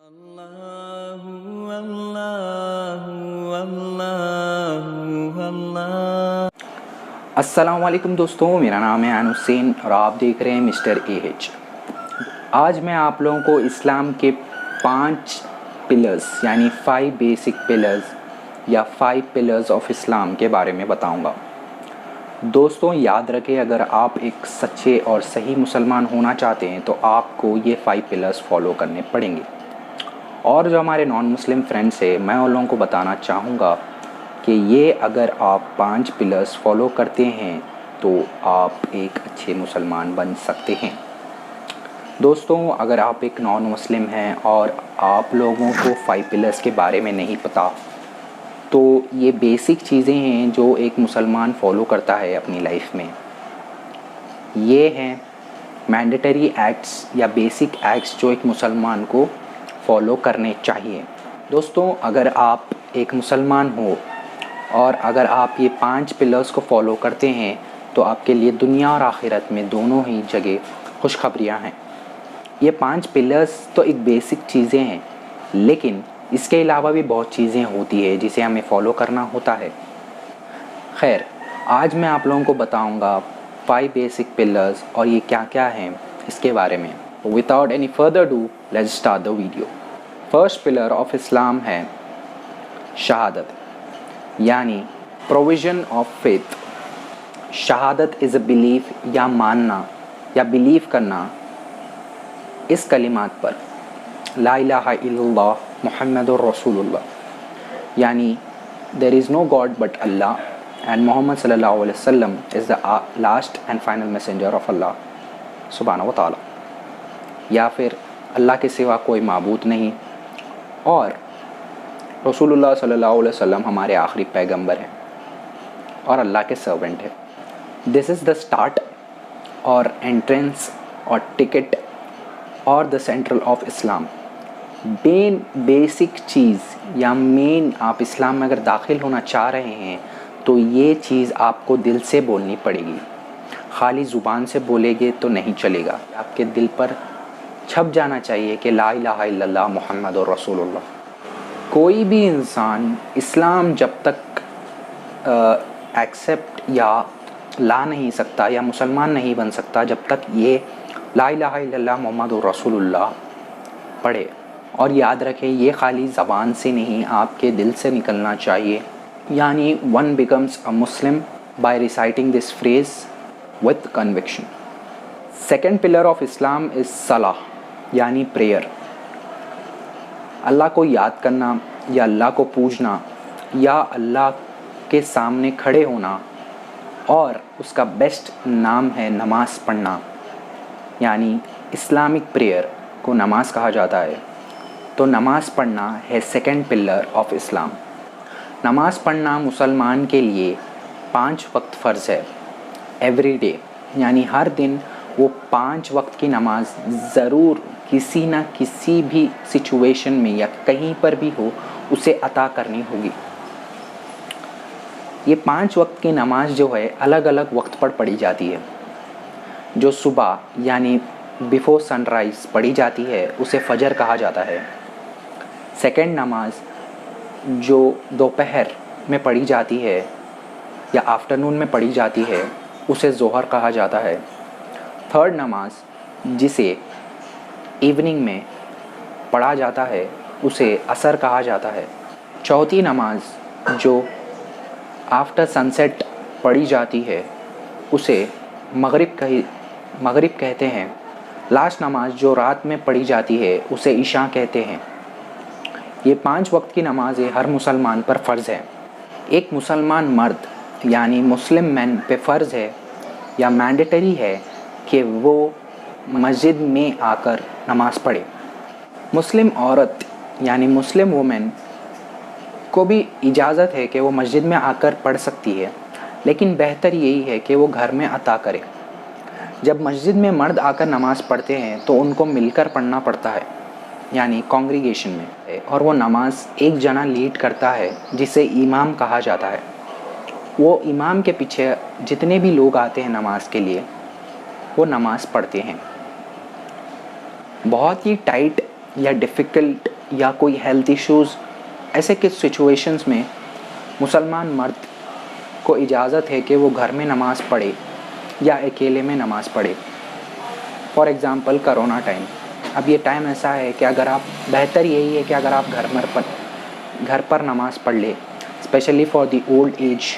اللہ اللہ اللہ اللہ۔ السلام علیکم دوستوں، میرا نام ہے عین حسین اور آپ دیکھ رہے ہیں مسٹر اے ایچ۔ آج میں آپ لوگوں کو اسلام کے 5 پلرز یعنی 5 بیسک پلرز یا 5 پلرز آف اسلام کے بارے میں بتاؤں گا۔ دوستوں یاد رکھیں، اگر آپ ایک سچے اور صحیح مسلمان ہونا چاہتے ہیں تو آپ کو یہ 5 پلرز فالو کرنے پڑیں گے۔ اور جو ہمارے نان مسلم فرینڈس ہیں، میں ان لوگوں کو بتانا چاہوں گا کہ یہ اگر آپ 5 پلرز فالو کرتے ہیں تو آپ ایک اچھے مسلمان بن سکتے ہیں۔ دوستوں اگر آپ ایک نان مسلم ہیں اور آپ لوگوں کو 5 پلرز کے بارے میں نہیں پتہ، تو یہ بیسک چیزیں ہیں جو ایک مسلمان فالو کرتا ہے اپنی لائف میں۔ یہ ہیں مینڈیٹری ایکٹس یا بیسک ایکٹس جو ایک مسلمان کو فالو کرنے چاہیے۔ دوستوں اگر آپ ایک مسلمان ہو اور اگر آپ یہ 5 پلرز کو فالو کرتے ہیں تو آپ کے لیے دنیا اور آخرت میں دونوں ہی جگہ خوشخبریاں ہیں۔ یہ 5 پلرز تو ایک بیسک چیزیں ہیں، لیکن اس کے علاوہ بھی بہت چیزیں ہوتی ہیں جسے ہمیں فالو کرنا ہوتا ہے۔ خیر، آج میں آپ لوگوں کو بتاؤں گا 5 بیسک پلرز اور یہ کیا کیا ہیں اس کے بارے میں۔ Without any further ado, let's start the video۔ First pillar of Islam ہے شہادت یعنی پروویژن آف فیتھ۔ شہادت از اے بلیف یا ماننا یا بلیف کرنا اس کلمات پر، لا الہ الا اللہ محمد الرسول اللہ، یعنی there is no God but Allah and محمد صلی اللہ علیہ وسلم is the last and final messenger of Allah سبحانہ و تعالی، یا پھر اللہ کے سوا کوئی معبود نہیں اور رسول اللہ صلی اللہ علیہ وسلم ہمارے آخری پیغمبر ہیں اور اللہ کے سرونٹ ہیں۔ دس از دا اسٹارٹ اور انٹرنس اور ٹکٹ اور the central of Islam. Basic چیز یا مین، آپ اسلام میں اگر داخل ہونا چاہ رہے ہیں تو یہ چیز آپ کو دل سے بولنی پڑے گی، خالی زبان سے بولے گے تو نہیں چلے گا، آپ کے دل پر چھپ جانا چاہیے کہ لا الہ الا اللہ محمد الرسول اللہ۔ کوئی بھی انسان اسلام جب تک ایکسیپٹ یا لا نہیں سکتا یا مسلمان نہیں بن سکتا جب تک یہ لا الہ الا اللہ محمد الرسول اللہ پڑھے۔ اور یاد رکھیں یہ خالی زبان سے نہیں، آپ کے دل سے نکلنا چاہیے، یعنی one becomes a Muslim by reciting this phrase with conviction۔ Second pillar of Islam is salah یعنی پریئر۔ اللہ کو یاد کرنا یا اللہ کو پوجنا یا اللہ کے سامنے کھڑے ہونا، اور اس کا بیسٹ نام ہے نماز پڑھنا، یعنی اسلامک پریئر کو نماز کہا جاتا ہے۔ تو نماز پڑھنا ہے سیکنڈ پلر آف اسلام۔ نماز پڑھنا مسلمان کے لیے 5 وقت فرض ہے، ایوری ڈے، یعنی ہر دن وہ 5 وقت کی نماز ضرور کسی نہ کسی بھی سچویشن میں یا کہیں پر بھی ہو اسے عطا کرنی ہوگی۔ یہ 5 وقت کی نماز جو ہے الگ الگ وقت پر پڑھی جاتی ہے۔ جو صبح یعنی بیفور سن رائز پڑھی جاتی ہے اسے فجر کہا جاتا ہے۔ سیکنڈ نماز جو دوپہر میں پڑھی جاتی ہے یا آفٹرنون میں پڑھی جاتی ہے اسے ظہر کہا جاتا ہے۔ تھرڈ نماز جسے ایوننگ میں پڑھا جاتا ہے اسے عصر کہا جاتا ہے۔ چوتھی نماز جو آفٹر سن سیٹ پڑھی جاتی ہے اسے مغرب کہتے ہیں۔ لاسٹ نماز جو رات میں پڑھی جاتی ہے اسے عشاء کہتے ہیں۔ یہ 5 وقت کی نمازیں ہر مسلمان پر فرض ہے۔ ایک مسلمان مرد یعنی مسلم مین پہ فرض ہے یا مینڈیٹری ہے کہ وہ مسجد میں آ کر نماز پڑھے۔ مسلم عورت یعنی مسلم وومن کو بھی اجازت ہے کہ وہ مسجد میں آ کر پڑھ سکتی ہے، لیکن بہتر یہی ہے کہ وہ گھر میں عطا کرے۔ جب مسجد میں مرد آ کر نماز پڑھتے ہیں تو ان کو مل کر پڑھنا پڑتا ہے، یعنی کانگریگیشن میں، اور وہ نماز ایک جنا لیڈ کرتا ہے جسے امام کہا جاتا ہے۔ وہ امام کے پیچھے جتنے بھی لوگ آتے ہیں نماز کے لیے وہ نماز پڑھتے ہیں۔ بہت ہی ٹائٹ یا ڈیفیکلٹ یا کوئی ہیلتھ ایشوز، ایسے کس سچویشنز میں مسلمان مرد کو اجازت ہے کہ وہ گھر میں نماز پڑھے یا اکیلے میں نماز پڑھے. For example corona time. اب یہ ٹائم ایسا ہے کہ اگر آپ، بہتر یہی ہے کہ اگر آپ گھر پر نماز پڑھ لے، especially for the old age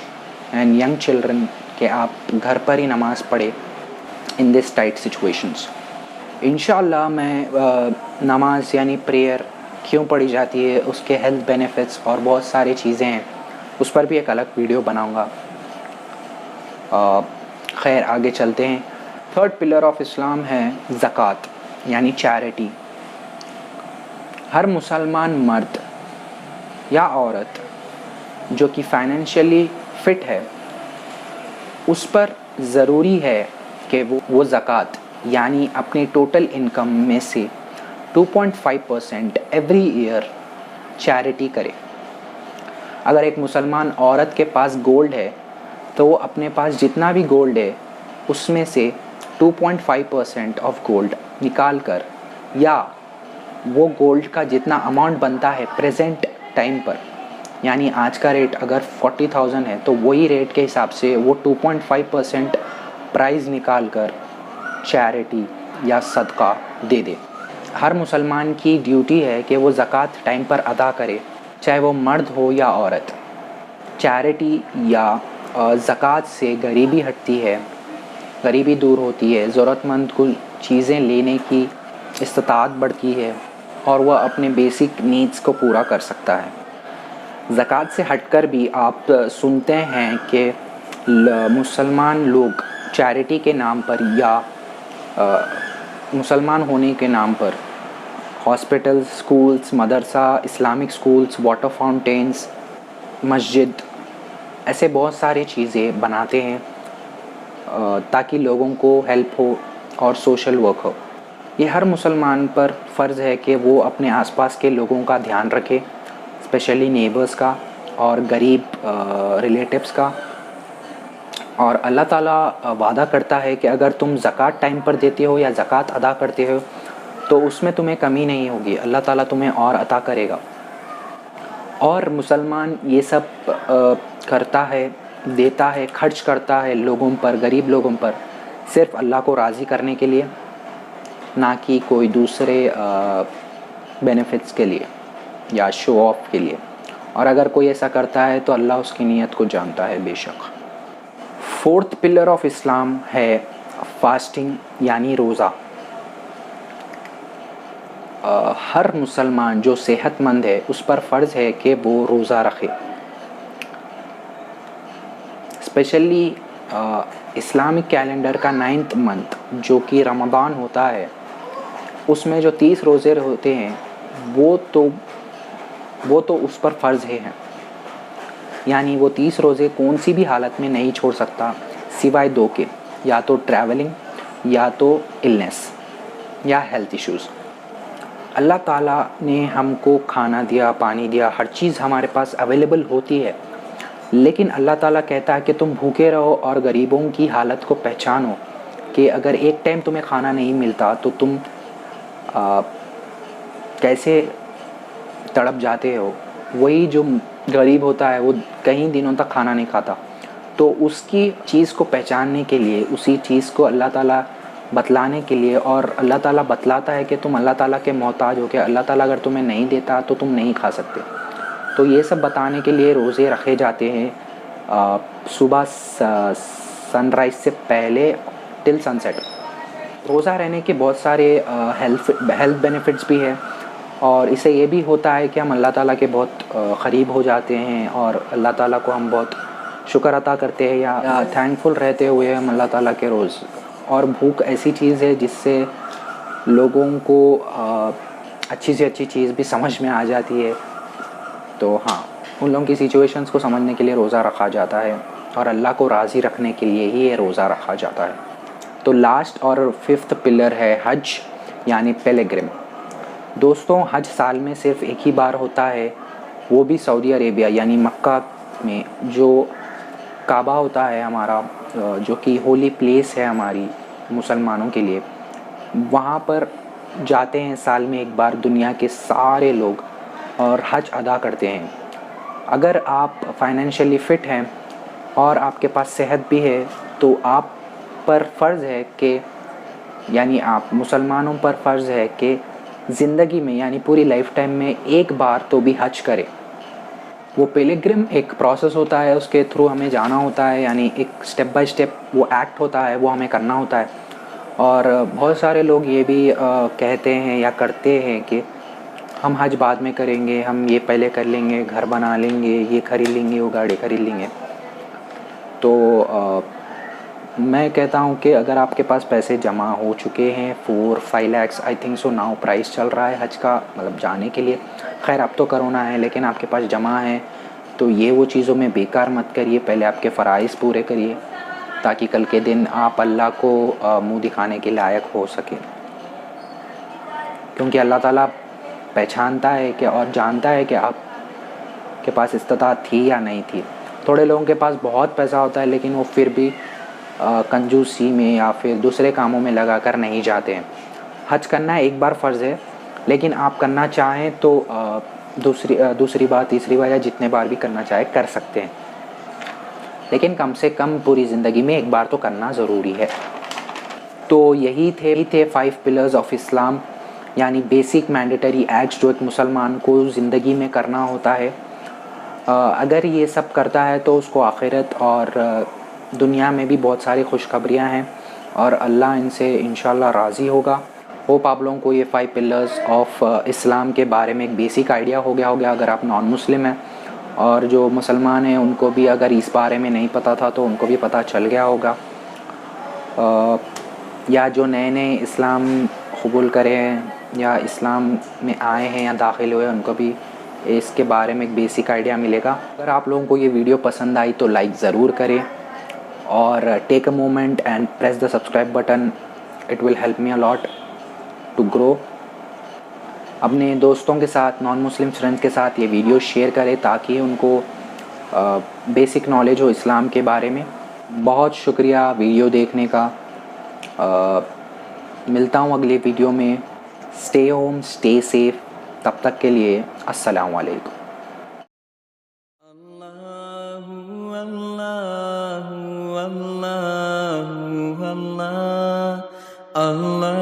and young children, کہ آپ گھر پر ہی نماز پڑھے ان دس ٹائٹ سچویشنس. انشاءاللہ میں نماز یعنی پریئر کیوں پڑھی جاتی ہے، اس کے ہیلتھ بینیفٹس اور بہت ساری چیزیں ہیں، اس پر بھی ایک الگ ویڈیو بناؤں گا. خیر آگے چلتے ہیں. تھرڈ پلر آف اسلام ہے زکوٰۃ یعنی چیریٹی. ہر مسلمان مرد یا عورت جو کہ فائنینشلی فٹ ہے، اس پر ضروری ہے کہ وہ زکوٰۃ یعنی اپنی ٹوٹل انکم میں سے 2.5% ایوری ایئر چیریٹی کرے. اگر ایک مسلمان عورت کے پاس گولڈ ہے تو وہ اپنے پاس جتنا بھی گولڈ ہے اس میں سے 2.5% آف گولڈ نکال کر، یا وہ گولڈ کا جتنا اماؤنٹ بنتا ہے پریزنٹ ٹائم پر، یعنی آج کا ریٹ اگر 40,000 ہے تو وہی ریٹ کے حساب سے وہ 2.5% پرائز نکال کر چیریٹی یا صدقہ دے دے. ہر مسلمان کی ڈیوٹی ہے کہ وہ زکوٰۃ ٹائم پر ادا کرے، چاہے وہ مرد ہو یا عورت. چیریٹی یا زکوٰۃ سے غریبی ہٹتی ہے، غریبی دور ہوتی ہے، ضرورت مند کو چیزیں لینے کی استطاعت بڑھتی ہے اور وہ اپنے بیسک نیڈس کو پورا کر سکتا ہے. زکوٰۃ سے ہٹ کر بھی آپ سنتے ہیں کہ مسلمان لوگ چیریٹی کے نام پر یا مسلمان ہونے کے نام پر ہاسپٹل، سکولز، مدرسہ، اسلامک سکولز، واٹر فاؤنٹینز، مسجد، ایسے بہت ساری چیزیں بناتے ہیں تاکہ لوگوں کو ہیلپ ہو اور سوشل ورک ہو. یہ ہر مسلمان پر فرض ہے کہ وہ اپنے آس پاس کے لوگوں کا دھیان رکھے، اسپیشلی نیبرز کا اور غریب ریلیٹیوز کا. اور اللہ تعالیٰ وعدہ کرتا ہے کہ اگر تم زکوٰۃ ٹائم پر دیتے ہو یا زکوٰۃ ادا کرتے ہو تو اس میں تمہیں کمی نہیں ہوگی، اللہ تعالیٰ تمہیں اور عطا کرے گا. اور مسلمان یہ سب کرتا ہے، دیتا ہے، خرچ کرتا ہے لوگوں پر، غریب لوگوں پر، صرف اللہ کو راضی کرنے کے لیے، نہ کہ کوئی دوسرے بینیفٹس کے لیے یا شو آف کے لیے. اور اگر کوئی ایسا کرتا ہے تو اللہ اس کی نیت کو جانتا ہے بے شک. فورتھ پلر آف اسلام ہے فاسٹنگ یعنی روزہ. ہر مسلمان جو صحت مند ہے اس پر فرض ہے کہ وہ روزہ رکھے. اسپیشلی اسلامک کیلنڈر کا 9th منتھ جو کہ رمضان ہوتا ہے، اس میں جو 30 روزے ہوتے ہیں وہ تو اس پر فرض ہیں، یعنی وہ 30 روزے کون سی بھی حالت میں نہیں چھوڑ سکتا سوائے 2 کے، یا تو ٹریولنگ یا تو النس یا ہیلتھ ایشوز. اللہ تعالیٰ نے ہم کو کھانا دیا، پانی دیا، ہر چیز ہمارے پاس اویلیبل ہوتی ہے، لیکن اللہ تعالیٰ کہتا ہے کہ تم بھوکے رہو اور غریبوں کی حالت کو پہچانو کہ اگر ایک ٹائم تمہیں کھانا نہیں ملتا تو تم کیسے تڑپ جاتے ہو. وہی جو غریب ہوتا ہے وہ کئی دنوں تک کھانا نہیں کھاتا، تو اس کی چیز کو پہچاننے کے لیے، اسی چیز کو اللہ تعالیٰ بتلانے کے لیے، اور اللہ تعالیٰ بتلاتا ہے کہ تم اللہ تعالیٰ کے محتاج ہو، کہ اللہ تعالیٰ اگر تمہیں نہیں دیتا تو تم نہیں کھا سکتے. تو یہ سب بتانے کے لیے روزے رکھے جاتے ہیں صبح سن رائز سے پہلے ٹل سن سیٹ. روزہ رہنے کے بہت سارے ہیلتھ بینیفٹس بھی ہیں، اور اسے یہ بھی ہوتا ہے کہ ہم اللہ تعالیٰ کے بہت قریب ہو جاتے ہیں اور اللہ تعالیٰ کو ہم بہت شکر عطا کرتے ہیں یا تھینکفل رہتے ہوئے ہم اللہ تعالیٰ کے روز. اور بھوک ایسی چیز ہے جس سے لوگوں کو اچھی سے اچھی چیز بھی سمجھ میں آ جاتی ہے. تو ہاں، ان لوگوں کی سچویشنز کو سمجھنے کے لیے روزہ رکھا جاتا ہے، اور اللہ کو راضی رکھنے کے لیے ہی یہ روزہ رکھا جاتا ہے. تو لاسٹ اور 5th پلر ہے حج یعنی پیلگرم. دوستوں، حج سال میں صرف ایک ہی بار ہوتا ہے، وہ بھی سعودی عربیہ یعنی مکہ میں، جو کعبہ ہوتا ہے ہمارا، جو کہ ہولی پلیس ہے ہماری مسلمانوں کے لیے. وہاں پر جاتے ہیں سال میں ایک بار دنیا کے سارے لوگ اور حج ادا کرتے ہیں. اگر آپ فائنینشلی فٹ ہیں اور آپ کے پاس صحت بھی ہے تو آپ پر فرض ہے کہ یعنی آپ مسلمانوں پر فرض ہے کہ زندگی میں یعنی پوری لائف ٹائم میں ایک بار تو بھی حج کرے. وہ پیلگرم ایک پروسیس ہوتا ہے، اس کے تھرو ہمیں جانا ہوتا ہے، یعنی ایک سٹیپ بائی سٹیپ وہ ایکٹ ہوتا ہے، وہ ہمیں کرنا ہوتا ہے. اور بہت سارے لوگ یہ بھی کہتے ہیں یا کرتے ہیں کہ ہم حج بعد میں کریں گے، ہم یہ پہلے کر لیں گے، گھر بنا لیں گے، یہ خرید لیں گے، وہ گاڑی خرید لیں گے. تو میں کہتا ہوں کہ اگر آپ کے پاس پیسے جمع ہو چکے ہیں 4-5 lakhs I think so now price چل رہا ہے حج کا، مطلب جانے کے لیے. خیر اب تو کرونا ہے، لیکن آپ کے پاس جمع ہے تو یہ وہ چیزوں میں بیکار مت کریے. پہلے آپ کے فرائض پورے کریے تاکہ کل کے دن آپ اللہ کو منہ دکھانے کے لائق ہو سکیں. کیونکہ اللہ تعالیٰ پہچانتا ہے کہ اور جانتا ہے کہ آپ کے پاس استطاعت تھی یا نہیں تھی. تھوڑے لوگوں کے پاس بہت پیسہ ہوتا ہے لیکن وہ پھر بھی کنجوسی میں یا پھر دوسرے کاموں میں لگا کر نہیں جاتے ہیں. حج کرنا ایک بار فرض ہے، لیکن آپ کرنا چاہیں تو دوسری بار تیسری بار یا جتنے بار بھی کرنا چاہے کر سکتے ہیں، لیکن کم سے کم پوری زندگی میں ایک بار تو کرنا ضروری ہے. تو یہی تھے 5 پلرز آف اسلام، یعنی بیسک مینڈیٹری ایکٹس جو ایک مسلمان کو زندگی میں کرنا ہوتا ہے. اگر یہ سب کرتا ہے تو اس کو آخرت اور دنیا میں بھی بہت ساری خوشخبریاں ہیں اور اللہ ان سے انشاءاللہ راضی ہوگا. ہوپ آپ لوگوں کو یہ 5 پلرز آف اسلام کے بارے میں ایک بیسک آئیڈیا ہو گیا ہوگا اگر آپ نان مسلم ہیں، اور جو مسلمان ہیں ان کو بھی اگر اس بارے میں نہیں پتہ تھا تو ان کو بھی پتہ چل گیا ہوگا. یا جو نئے اسلام قبول کرے ہیں یا اسلام میں آئے ہیں یا داخل ہوئے ان کو بھی اس کے بارے میں ایک بیسک آئیڈیا ملے گا. اگر آپ لوگوں کو یہ ویڈیو پسند آئی تو لائک ضرور کریں اور take a moment and press the subscribe button. It will help me a lot to grow. اپنے دوستوں کے ساتھ، نان مسلم فرینڈس کے ساتھ یہ ویڈیو شیئر کریں تاکہ ان کو بیسک نالج ہو اسلام کے بارے میں. بہت شکریہ ویڈیو دیکھنے کا. ملتا ہوں اگلے ویڈیو میں. Stay home, stay safe. تب تک کے لیے السلام علیکم. Allah